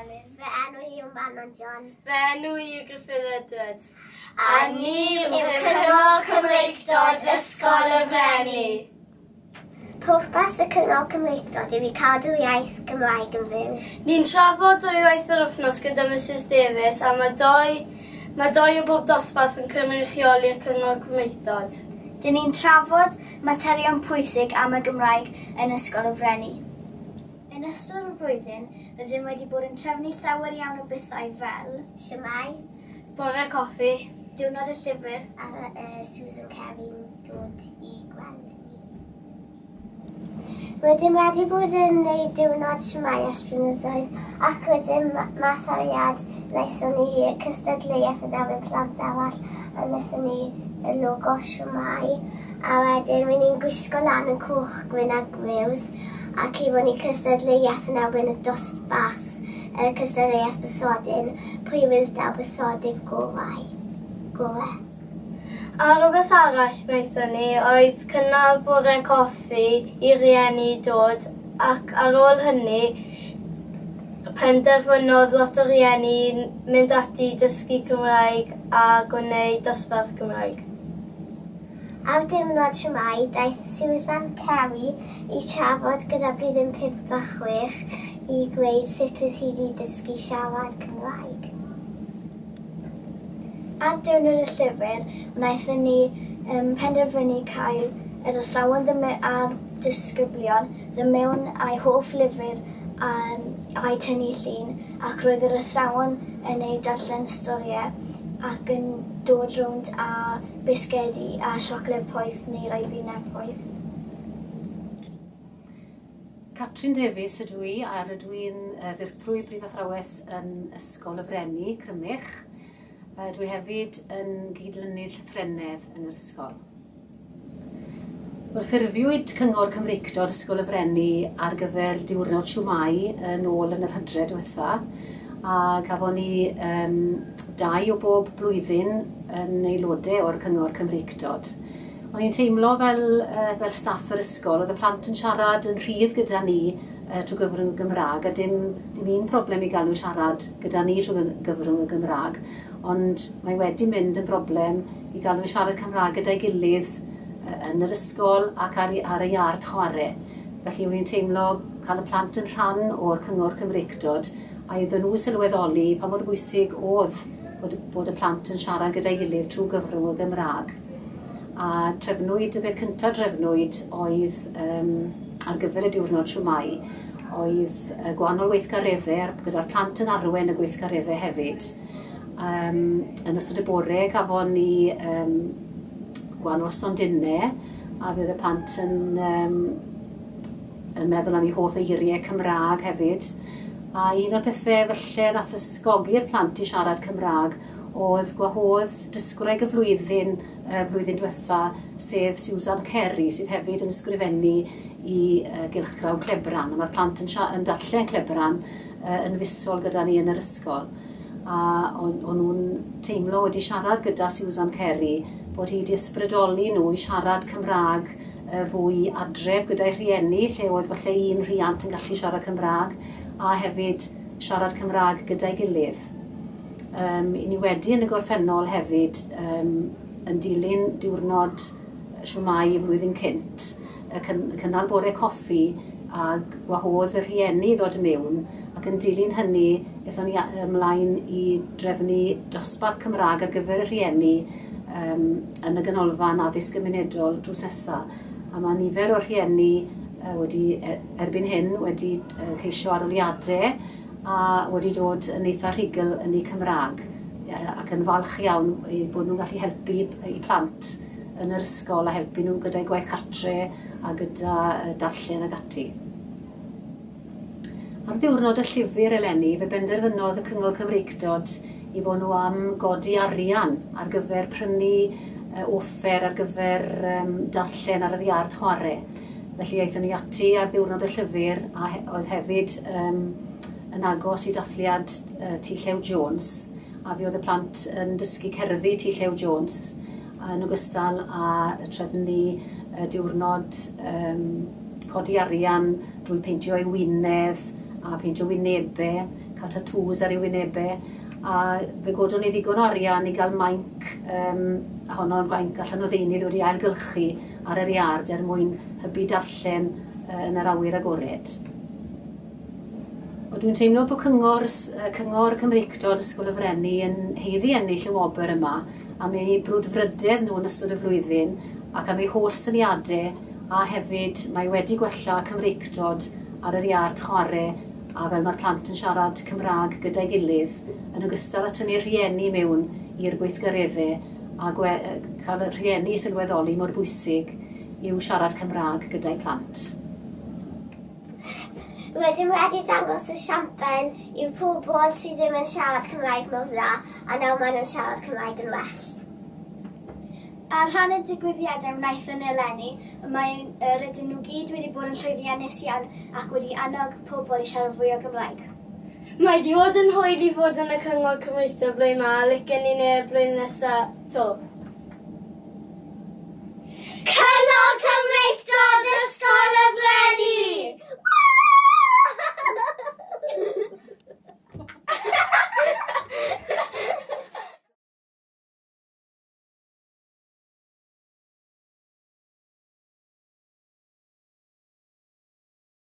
Elin. Fy enw i yw Manon John. Fy enw i yw Griffith Edwards. A ni yw Cyngor Cymreicdod Ysgol y Frenni. Pwrpas y Cyngor Cymreicdod yw i cadw iaith Gymraeg yn fyw. Ni'n trafod dwywaith yr wythnos gyda Mrs Davies a mae doi o bob dosbarth yn cynrychioli'r Cyngor Cymreicdod. Dyn ni'n trafod materion pwysig am y Gymraeg yn Ysgol y Frenni. Yn ystod y blwyddyn, rydym wedi bod yn trefnu llawer iawn o bethau fel Shwmae, bore coffi, diwrnod y llyfr a Susan Kerry'n dod i gweld ni. Wedyn wedi bod yn neud diwrnod Shwmae ers blynyddoedd ac wedyn mas ariad wnaethon ni cystadleuaeth yn efo'n plant arall a wnaethon ni y logo Shwmae a wedyn ni'n gwisgo lan yn cwch gwyn a gwiwdd ac i fod ni cystadleuaeth yn erbyn y dosbarth cystadleuaeth bysodyn prywydd daw bysodyn gorau. A rhywbeth arall wnaethon ni oedd cynnal bore coffi i rieni dod ac ar ôl hynny penderfynodd lot o rieni mynd ati dysgu Cymraeg a gwneud dosbarth Cymraeg. Ar diwrnod Shwmae, daeth Susan Kerry i trafod gyda blwyddyn 5 a 6 i gweud sut wyt hi wedi dysgu siarad Cymraeg. Ar diwrnod y llyfr, wnaethon ni penderfynu cael yr athrawon a'r disgyblion mewn a'i hoff lyfr a'i tynnu llun ac roedd yr athrawon yn ei darllen storiau ac yn dod rownd a bisgedi a siocled poeth neu rai binau poeth. Catrin Davies ydw i a rydw i'n ddirprwy brif athrawes yn Ysgol y Frenni, Crymych. Dwi hefyd yn gydlynydd llythrennedd yn yr ysgol. Ffurfiwyd Cyngor Cymreicdod Ysgol y Frenni ar gyfer diwrnod Shwmae yn ôl yn yr Hydref diwetha a gafon ni 2 o bob blwyddyn yn aelodau o'r Cyngor Cymreicdod. O'n i'n teimlo fel staff yr ysgol, oedd y plant yn siarad yn rhydd gyda ni trwy gyfrwng y Gymraeg, a dim un problem i gael nhw siarad gyda ni trwy gyfrwng y Gymraeg, ond mae wedi mynd yn broblem i gael nhw siarad Cymraeg gyda'i gilydd yn yr ysgol ac ar y iard chwarae. Felly o'n i'n teimlo cael y plant yn rhan o'r Cyngor Cymreicdod a iddyn nhw sylweddoli pa mor bwysig oedd bod y plant yn siarad gyda'i gilydd trwy gyfrwng y Gymraeg. A y peth cyntaf drefnwyd oedd ar gyfer y diwrnod Shwmae, oedd gwahanol weithgareddau gyda'r plant yn arwen y gweithgareddau hefyd. Yn ystod y bore gafon ni gwahanol stondinau a fydd y plant yn meddwl am eu hoff eiriau Cymraeg hefyd. A un o'r pethau felly nath ysgogi'r plant i siarad Cymraeg oedd gwahodd dysgwraig y flwyddyn diwetha, sef Susan Kerry, sydd hefyd yn ysgrifennu i gylchgrawn Clebran. Mae'r plant yn darllen Clebran yn fusol gyda ni yn yr ysgol. A o'n nhw'n teimlo wedi siarad gyda Susan Kerry bod hi wedi ysbrydoli nhw i siarad Cymraeg fwy adref gyda'i rhieni, lle oedd falle un rhiant yn gallu siarad Cymraeg, a hefyd siarad Cymraeg gyda'i gilydd. I ni wedi yn y gorffennol hefyd yn dilyn diwrnod Shwmae y flwyddyn cynt, cynnal bore coffi a gwahodd y rhieni ddod mewn ac yn dilyn hynny aethon ni ymlaen i drefnu dosbarth Cymraeg ar gyfer y rhieni yn y ganolfan addysg gymunedol drws nesa. A mae nifer o rhieni wedi erbyn hyn wedi ceisio aroliadau a wedi dod yn eitha rhugl yn eu Cymraeg ac yn falch iawn bod nhw'n gallu helpu eu plant yn yr ysgol a helpu nhw gyda'i gwaith cartre a gyda darllen ag ati. Ar ddiwrnod y llyfr eleni, fe benderfynodd y Cyngor Cymreicdod i bod nhw am godi arian ar gyfer prynu offer ar gyfer darllen ar yr iard chwarae. Felly aethon ni ati ar ddiwrnod y llyfr a oedd hefyd yn agos i dathliad T Llew Jones a fi oedd y plant yn dysgu cerddi T Llew Jones yn ogystal a trefnu diwrnod codi arian drwy peintio ei wynedd a peintio wynebau, cael tatŵs ar ei wynebau, a fe godwn ni ddigon o arian i gael mainc, a honno'n fainc allan o ddeunydd wedi ailgylchu ar yr iard mwyn hybu darllen yn yr awyr agored. Dwi'n teimlo bod Cyngor Cymreictod Ysgol y Frenni yn heiddi ennill y Gwobr yma am eu brwdfrydedd nhw yn ystod y flwyddyn ac am eu holl syniadau, a hefyd mae wedi gwella Cymreictod ar yr iard chwarae a fel mae'r plant yn siarad Cymraeg gyda'i gilydd yn ogystal â tynnu rhieni mewn i'r gweithgareddau a cael y rhieni sylweddoli mor bwysig yw siarad Cymraeg gyda'i plant. Wedyn wedi dangos y siampel i pobl sydd ddim yn siarad Cymraeg mor dda, a nawr maen nhw'n siarad Cymraeg yn well. Ar rhan y digwyddiadau wnaethon ni eleni, rydyn nhw gyd wedi bod yn llwyddiannus iawn ac wedi annog pobl i siarad fwy o Gymraeg. Mae di fod yn hwyl i fod yn y Cyngor Cymreictod blwyddyn yma, licen ni neu'r blwyddyn nesaf to.